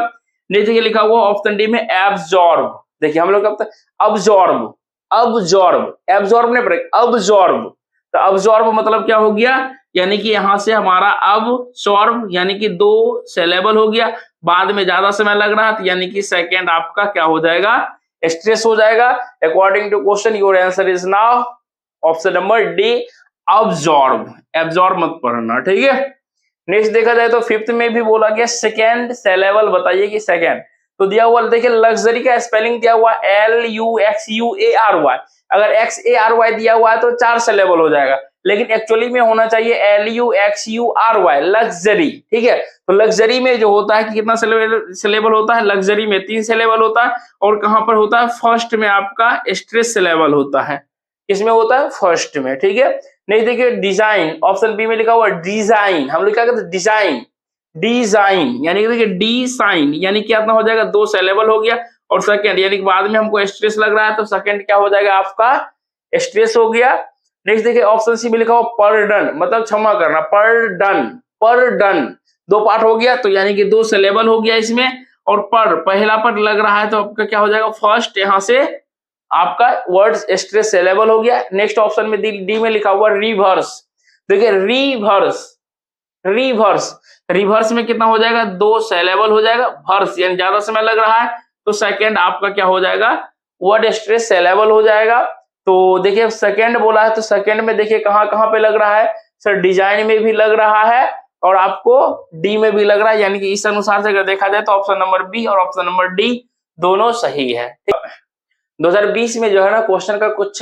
नहीं देखिए लिखा हुआ ऑप्शन डी में एब्जॉर्ब, देखिए हम लोग क्या पढ़ते हैं अब्जॉर्ब, अब्जॉर्ब, एब्जॉर्ब नहीं पढ़ेगा अब्जॉर्ब, तो अब्जॉर्ब मतलब क्या हो गया, यानी कि यहां से हमारा अब्सॉर्ब यानी कि 2 सिलेबल हो गया, बाद में ज्यादा समय लग रहा था यानी कि सेकेंड आपका क्या हो जाएगा, स्ट्रेस हो जाएगा। According to question your answer is now option number D absorb, absorb मत पढ़ना, ठीक है। नेक्स्ट देखा जाए तो फिफ्थ में भी बोला गया सेकेंड सिलेबल बताइए कि सेकेंड, तो दिया हुआ देखिए लग्जरी का स्पेलिंग दिया हुआ LUXUARY, अगर XARY दिया हुआ है तो 4 सिलेबल हो जाएगा, लेकिन एक्चुअली में होना चाहिए LUXURY लग्जरी, ठीक है। तो लग्जरी में जो होता है कि कितना सिलेबल होता है, लग्जरी में 3 सिलेबल होता है, और कहां पर होता है, फर्स्ट में आपका स्ट्रेस सिलेबल होता है, किसमें होता है, फर्स्ट में, ठीक है। नहीं देखिए डिजाइन, ऑप्शन बी में लिखा हुआ डिजाइन, हम लोग क्या कहते हैं डिजाइन, डिजाइन यानी कि देखिए डी साइन यानी क्या हो जाएगा, 2 सिलेबल हो गया, और सेकंड यानी कि बाद में हमको स्ट्रेस लग रहा है तो सेकंड क्या हो जाएगा आपका स्ट्रेस हो गया। नेक्स्ट देखिए ऑप्शन सी में लिखा हुआ पर्डन मतलब क्षमा करना, पर्डन, पर्डन 2 पार्ट हो गया, तो यानी कि 2 सिलेबल हो गया इसमें, और पर पहला पर लग रहा है तो आपका क्या हो जाएगा, फर्स्ट यहां से आपका वर्ड स्ट्रेस सिलेबल हो गया। नेक्स्ट ऑप्शन में डी में लिखा हुआ रिवर्स, देखिए रिवर्स, रिवर्स, रिवर्स में कितना हो जाएगा, 2 सिलेबल हो जाएगा, वर्स यानी ज्यादा समय लग रहा है तो सेकंड आपका क्या हो जाएगा, वर्ड स्ट्रेस सिलेबल हो जाएगा। तो देखिए सेकंड बोला है तो सेकंड में देखिए कहां कहां पे लग रहा है, सर डिजाइन में भी लग रहा है और आपको डी में भी लग रहा है, यानी कि इस अनुसार से अगर देखा जाए तो ऑप्शन नंबर बी और ऑप्शन नंबर डी दोनों सही है। 2020 में जो है ना क्वेश्चन का कुछ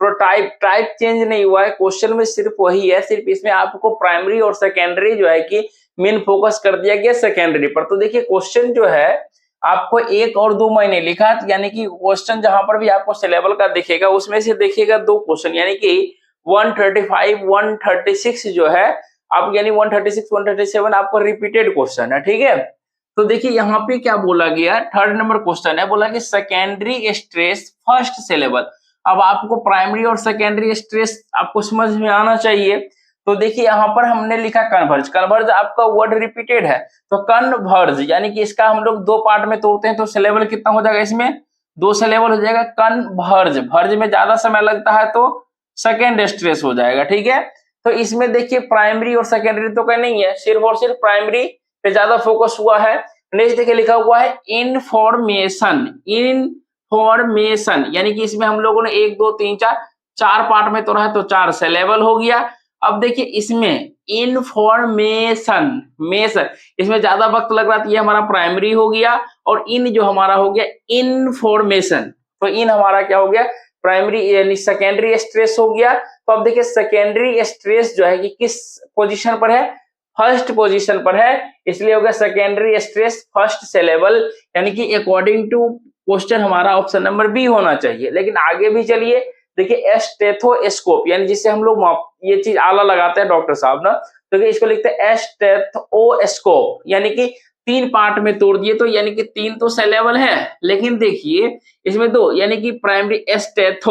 टाइप चेंज नहीं हुआ है, क्वेश्चन में सिर्फ वही है, सिर्फ इसमें आपको प्राइमरी और सेकेंडरी जो है कि मेन फोकस कर दिया गया सेकेंडरी पर। तो देखिए क्वेश्चन जो है आपको 1 और 2 महीने लिखा, यानी कि क्वेश्चन जहां पर भी आपको सिलेबल का दिखेगा उसमें से देखिएगा 2 क्वेश्चन, यानी कि 135 136 जो है आप यानी 136 137 आपको रिपीटेड क्वेश्चन है, ठीक है। तो देखिए यहाँ पे क्या बोला गया, थर्ड नंबर क्वेश्चन है, बोला कि सेकेंडरी स्ट्रेस फर्स्ट सिलेबल। अब आपको प्राइमरी और सेकेंडरी स्ट्रेस आपको समझ में आना चाहिए, तो देखिए यहाँ पर हमने लिखा कन्वर्ज, कन्वर्ज आपका वर्ड रिपीटेड है तो कन्वर्ज यानी कि इसका हम लोग 2 पार्ट में तोड़ते हैं तो सिलेबल कितना हो जाएगा, इसमें 2 सिलेबल हो जाएगा। कन्वर्ज, भर्ज में ज्यादा समय लगता है तो सेकेंड स्ट्रेस हो जाएगा, ठीक है। तो इसमें देखिए प्राइमरी और सेकेंडरी तो कहीं नहीं है, सिर्फ और सिर्फ प्राइमरी पे ज्यादा फोकस हुआ है, नेक्स्ट देखिए लिखा हुआ है इंफॉर्मेशन। इंफॉर्मेशन यानी कि इसमें हम लोगों ने 1 2 3 4 4 पार्ट में तोड़ा है तो 4 सिलेबल हो गया। अब देखिए इसमें इंफॉर्मेशन मेशन इसमें ज्यादा वक्त लग रहा था, ये हमारा प्राइमरी हो गया और इन जो हमारा हो गया इंफॉर्मेशन, तो इन हमारा क्या हो गया प्राइमरी यानी सेकेंडरी स्ट्रेस हो गया। तो अब देखिए सेकेंडरी स्ट्रेस जो है कि किस पोजीशन पर है, फर्स्ट पोजीशन पर है, इसलिए हो गया सेकेंडरी स्ट्रेस फर्स्ट सिलेबल, यानी कि अकॉर्डिंग टू क्वेश्चन हमारा ऑप्शन नंबर बी होना चाहिए। लेकिन आगे भी चलिए देखिए स्टेथोस्कोप यानी जिससे हम लोग ये चीज आला लगाते हैं डॉक्टर साहब ना, तो इसको लिखते हैं स्टेथोस्कोप, यानी कि 3 पार्ट में तोड़ दिए तो यानी कि 3 तो सिलेबल है, लेकिन देखिए इसमें 2 यानी कि प्राइमरी स्टेथ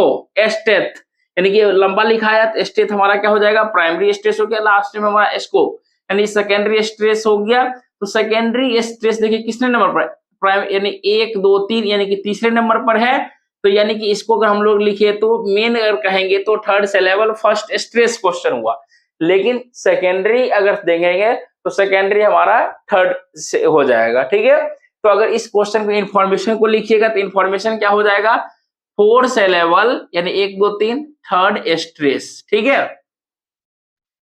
यानी कि लंबा लिखा है, स्टेथ हमारा क्या हो जाएगा प्राइमरी स्ट्रेस हो गया, लास्ट में हमारा स्कोप यानी सेकेंडरी स्ट्रेस हो गया। तो सेकेंडरी स्ट्रेस देखिए किसने नंबर पर प्राइम यानी 1 2 3 यानी कि तीसरे नंबर पर है, तो यानी कि इसको अगर हम लोग लिखे तो मेन अगर कहेंगे तो third syllable first stress question हुआ, लेकिन सेकेंडरी अगर देखेंगे तो सेकेंडरी हमारा थर्ड से हो जाएगा। ठीक है, तो अगर इस क्वेश्चन को इंफॉर्मेशन को लिखिएगा तो इंफॉर्मेशन क्या हो जाएगा 4 सिलेबल यानी 1 2 3 थर्ड स्ट्रेस। ठीक है,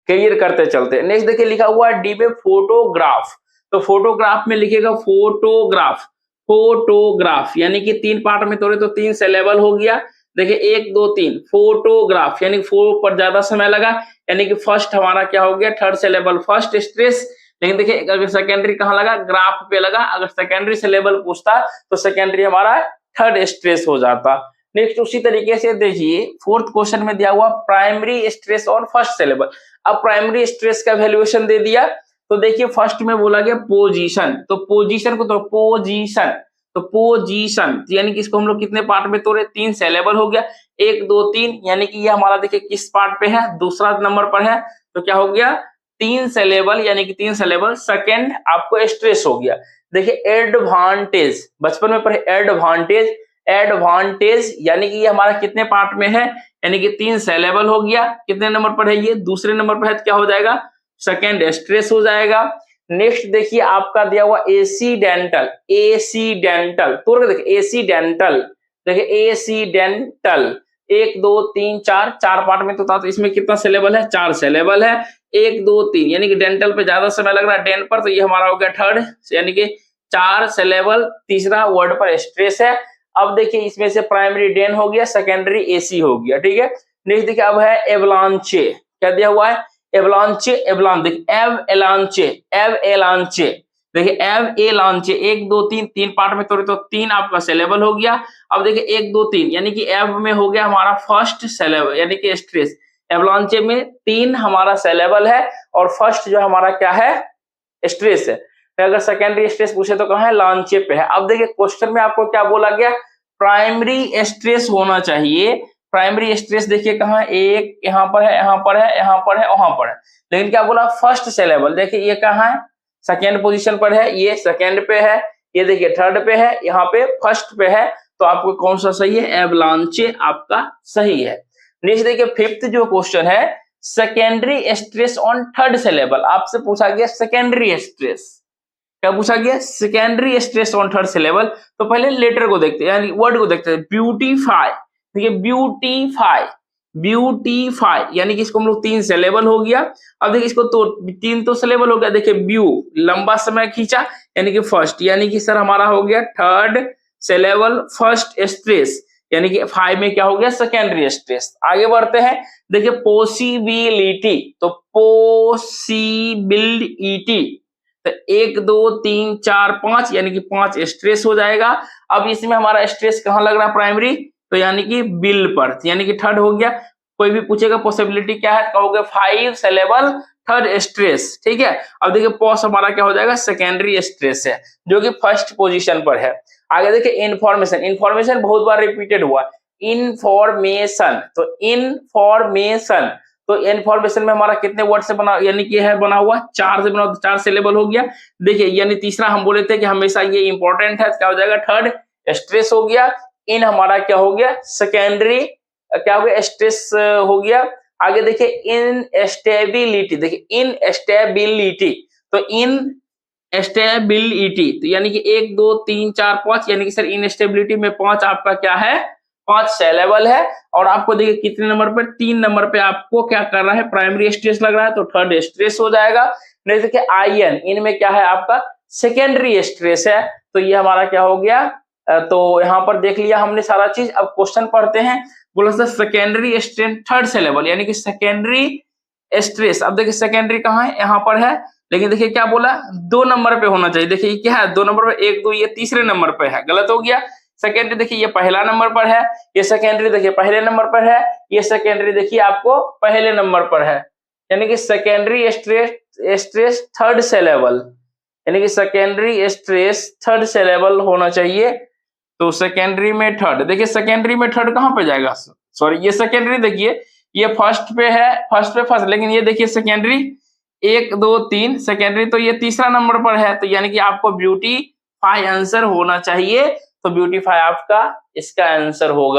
क्लियर करते चलते। नेक्स्ट देखिए लिखा हुआ है डी में फोटोग्राफ, तो फोटोग्राफ में लिखेगा फोटोग्राफ। फोटोग्राफ यानी कि 3 पार्ट में तोड़े तो 3 सिलेबल हो गया। देखिए 1 2 3 फोटोग्राफ यानी 4 पर ज्यादा समय लगा, यानी कि फर्स्ट हमारा क्या हो गया थर्ड सिलेबल फर्स्ट स्ट्रेस। लेकिन देखिए अगर सेकेंडरी कहाँ लगा ग्राफ पे लगा, अगर सेकेंडरी सिलेबल पूछता तो सेकेंडरी हमारा थर्ड स्ट्रेस हो जाता। नेक्स्ट उसी तरीके से देखिए फोर्थ क्वेश्चन में दिया हुआ primary stress on first syllable. अब प्राइमरी स्ट्रेस का वैल्यूएशन दे दिया, तो देखिए फर्स्ट में बोला गया पोजीशन, तो पोजीशन को तो पोजीशन, तो पोजीशन यानी कि इसको हम लोग कितने पार्ट में तोड़े 3 सिलेबल हो गया 1 2 3, यानी कि ये हमारा देखिए किस पार्ट पे है दूसरा नंबर पर है, तो क्या हो गया 3 सिलेबल यानी कि 3 सिलेबल सेकेंड आपको स्ट्रेस हो गया। देखिए एडवांटेज बचपन में पढ़े एडवांटेज, एडवांटेज यानी कि ये हमारा कितने पार्ट में है यानी कि 3 सिलेबल हो गया, कितने नंबर पर है ये दूसरे नंबर पर है, तो क्या हो जाएगा सेकेंड स्ट्रेस हो जाएगा। नेक्स्ट देखिए आपका दिया हुआ एसीडेंटल, एसीडेंटल तोड़ के देखिए एसीडेंटल, देखिए एसीडेंटल 1 2 3 4 4 पार्ट में तो इसमें कितना सिलेबल है 4 सिलेबल है 1 2 3 यानी कि डेंटल पे ज्यादा समय लग रहा है डेन पर, तो ये हमारा हो गया थर्ड यानी कि 4 सिलेबल तीसरा वर्ड पर स्ट्रेस है। अब देखिए इसमें से प्राइमरी डेन हो गया सेकेंडरी एसी हो गया। ठीक है, नेक्स्ट देखिए अब है एवलांचे, क्या दिया हुआ है एवलांचे, एवलान देखिए एव एलांचे, एव एलांचे देखिए एव एलांचे 1 2 3 3 पार्ट में तोड़े तो 3 आपका सिलेबल हो गया। अब देखिए 1 2 3 यानी कि एव में हो गया हमारा फर्स्ट सिलेबल यानी कि स्ट्रेस, एवलांचे में 3 हमारा सिलेबल है और फर्स्ट जो हमारा क्या है स्ट्रेस है। अगर सेकेंडरी स्ट्रेस पूछे तो कहाँ है लांचे पे है। अब देखिए क्वेश्चन में आपको क्या बोला गया प्राइमरी स्ट्रेस होना चाहिए, प्राइमरी स्ट्रेस देखिए कहाँ एक यहाँ पर है यहाँ पर है यहाँ पर है वहां पर है, लेकिन क्या बोला फर्स्ट सिलेबल, देखिए ये कहाँ है सेकेंड पोजीशन पर है, ये सेकेंड पे है, ये देखिए थर्ड पे है, यहाँ पे फर्स्ट पे है, तो आपको कौन सा सही है एवलांचे आपका सही है। नेक्स्ट देखिए फिफ्थ जो क्वेश्चन है secondary stress on third syllable, आपसे पूछा गया सेकेंडरी स्ट्रेस, क्या पूछा गया secondary stress on third syllable. तो पहले लेटर को देखते हैं यानी वर्ड को देखते हैं ब्यूटीफाई, देखिए ब्यूटीफाई, ब्यूटीफाई यानी कि इसको हम लोग 3 सिलेबल हो गया। अब देखिए इसको तो 3 तो सिलेबल हो गया, देखिए ब्यू लंबा समय खींचा यानी कि फर्स्ट, यानी कि सर हमारा हो गया थर्ड सिलेबल फर्स्ट स्ट्रेस, यानी कि 5 में क्या हो गया सेकेंडरी स्ट्रेस। आगे बढ़ते हैं देखिए पॉसिबिलिटी, तो पॉसिबिलिटी तो 1 2 3 4 5 यानी कि 5 स्ट्रेस हो जाएगा। अब इसमें हमारा स्ट्रेस कहाँ लग रहा है प्राइमरी, तो यानी कि बिल पर, यानी कि थर्ड हो गया। कोई भी पूछेगा पॉसिबिलिटी क्या है कहोगे 5 सिलेबल थर्ड स्ट्रेस। ठीक है, अब देखिए पॉस हमारा क्या हो जाएगा सेकेंडरी स्ट्रेस है जो कि फर्स्ट पोजीशन पर है। आगे देखिए इंफॉर्मेशन, इंफॉर्मेशन बहुत बार रिपीटेड हुआ इंफॉर्मेशन, तो इंफॉर्मेशन तो इन्फॉर्मेशन में हमारा कितने वर्ड से बना यानी कि है बना हुआ 4 से बना, 4 सिलेबल हो गया। देखिए यानी तीसरा हम बोले थे कि हमेशा ये इंपॉर्टेंट है, क्या हो जाएगा थर्ड स्ट्रेस हो गया। इन हमारा क्या हो गया सेकेंडरी क्या हो गया स्ट्रेस हो गया। आगे देखिए इनस्टेबिलिटी, देखिए इनस्टेबिलिटी तो इन स्टेबिलिटी, तो यानी कि 1 2 3 4 5, यानी कि सर इनस्टेबिलिटी में 5 आपका क्या है, 5 सिलेबल है। और आपको देखिए कितने नंबर पर, 3 नंबर पे आपको क्या कर रहा है, प्राइमरी स्ट्रेस लग रहा है, तो थर्ड स्ट्रेस हो जाएगा। नहीं देखिए आयन, इनमें क्या है आपका सेकेंडरी स्ट्रेस है, तो ये हमारा क्या हो गया। तो यहाँ पर देख लिया हमने सारा चीज। अब क्वेश्चन पढ़ते हैं। बोला sir secondary stress third syllable, यानी कि सेकेंडरी स्ट्रेस। अब देखिए सेकेंडरी कहाँ है, यहाँ पर है, लेकिन देखिए क्या बोला, 2 नंबर पे होना चाहिए। देखिए क्या है, 2 नंबर पे, 1 2 ये तीसरे नंबर पे है, गलत हो गया। सेकेंडरी देखिए ये पहला नंबर पर है, ये सेकेंडरी देखिए पहले नंबर पर है, ये सेकेंडरी देखिए आपको पहले नंबर पर है, यानी कि सेकेंडरी स्ट्रेस थर्ड सिलेबल, यानी कि सेकेंडरी स्ट्रेस थर्ड सिलेबल होना चाहिए। तो सेकेंडरी में थर्ड, देखिए सेकेंडरी में थर्ड कहाँ पे जाएगा, सॉरी ये सेकेंडरी देखिए ये फर्स्ट पे है, फर्स्ट पे फर्स्ट, लेकिन ये देखिए सेकेंडरी 1 2 3, सेकेंडरी तो ये तीसरा नंबर पर है, तो यानी कि आपको ब्यूटीफाई आंसर होना चाहिए। तो ब्यूटीफाई आपका इसका आंसर होगा।